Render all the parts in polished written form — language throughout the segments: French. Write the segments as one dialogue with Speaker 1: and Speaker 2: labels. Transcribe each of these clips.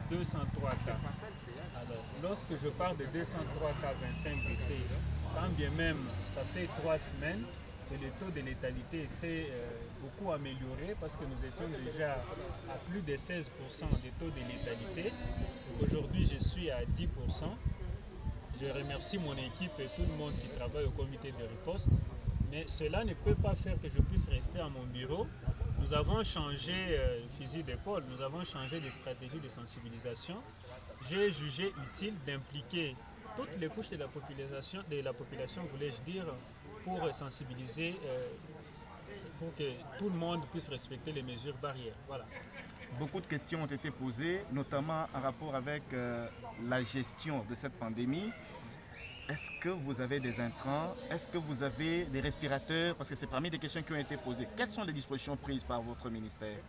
Speaker 1: 203 cas. Alors, lorsque je parle de 203 cas, 25 décès, quand bien même ça fait 3 semaines que le taux de létalité s'est beaucoup amélioré parce que nous étions déjà à plus de 16% de taux de létalité. Aujourd'hui, je suis à 10%. Je remercie mon équipe et tout le monde qui travaille au comité de riposte. Mais cela ne peut pas faire que je puisse rester à mon bureau. Nous avons changé fusil d'épaule, nous avons changé de stratégie de sensibilisation. J'ai jugé utile d'impliquer toutes les couches de la population, voulais-je dire, pour sensibiliser, pour que tout le monde puisse respecter les mesures barrières. Voilà.
Speaker 2: Beaucoup de questions ont été posées, notamment en rapport avec la gestion de cette pandémie. Est-ce que vous avez des intrants? Est-ce que vous avez des respirateurs? Parce que c'est parmi des questions qui ont été posées. Quelles sont les dispositions prises par votre ministère?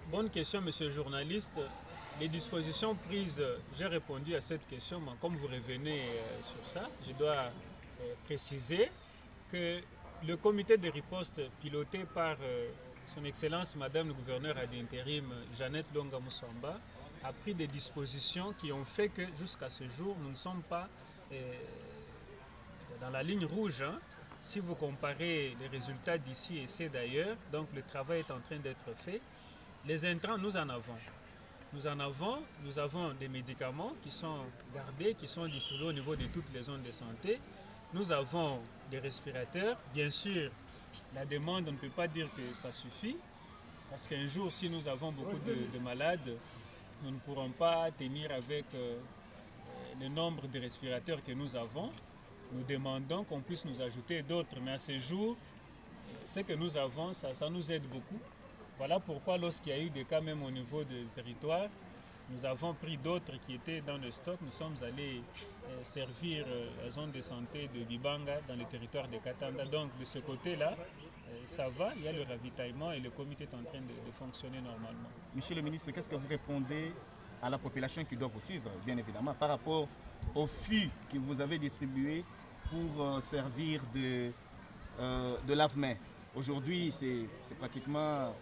Speaker 1: Bonne question, monsieur le journaliste. Les dispositions prises, j'ai répondu à cette question, mais comme vous revenez sur ça, je dois préciser que le comité de riposte piloté par son Excellence Madame le gouverneur ad intérim Jeannette Longa Moussamba a pris des dispositions qui ont fait que jusqu'à ce jour, nous ne sommes pas dans la ligne rouge. Hein. Si vous comparez les résultats d'ici et ceux d'ailleurs, donc le travail est en train d'être fait. Les intrants, nous en avons. Nous avons des médicaments qui sont gardés, qui sont distribués au niveau de toutes les zones de santé. Nous avons des respirateurs. Bien sûr, la demande, on ne peut pas dire que ça suffit. Parce qu'un jour, si nous avons beaucoup de malades, nous ne pourrons pas tenir avec le nombre de respirateurs que nous avons. Nous demandons qu'on puisse nous ajouter d'autres. Mais à ce jour, ce que nous avons, ça nous aide beaucoup. Voilà pourquoi lorsqu'il y a eu des cas même au niveau du territoire, nous avons pris d'autres qui étaient dans le stock. Nous sommes allés servir la zone de santé de Bibanga dans le territoire de Katanda. Donc de ce côté-là, ça va, il y a le ravitaillement et le comité est en train de fonctionner normalement.
Speaker 2: Monsieur le ministre, qu'est-ce que vous répondez à la population qui doit vous suivre, bien évidemment, par rapport aux fûts que vous avez distribués pour servir de lave-mains? Aujourd'hui, c'est pratiquement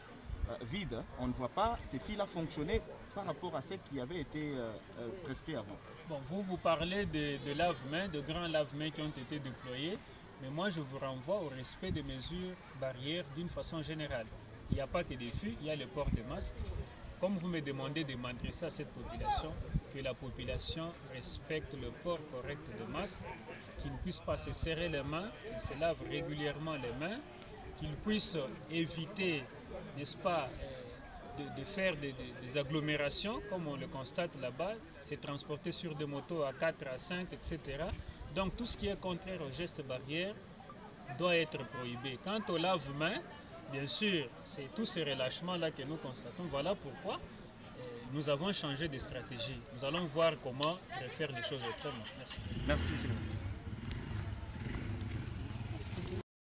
Speaker 2: vide, hein. On ne voit pas ces fils-là fonctionner par rapport à ce qui avait été prescrit avant.
Speaker 1: Bon, vous parlez de lave-mains, de grands lave-mains qui ont été déployés, mais moi je vous renvoie au respect des mesures barrières d'une façon générale. Il n'y a pas que des fûts, il y a le port de masques. Comme vous me demandez de m'adresser à cette population, que la population respecte le port correct de masques, qu'ils ne puissent pas se serrer les mains, qu'ils se lavent régulièrement les mains, qu'ils puissent éviter, n'est-ce pas, de faire des agglomérations, comme on le constate là-bas, se transporter sur des motos à 4, à 5, etc. Donc tout ce qui est contraire aux gestes barrières doit être prohibé. Quant au lave-mains, bien sûr, c'est tous ces relâchements-là que nous constatons. Voilà pourquoi nous avons changé de stratégie. Nous allons voir comment faire les choses autrement. Merci.
Speaker 2: Merci, monsieur le ministre.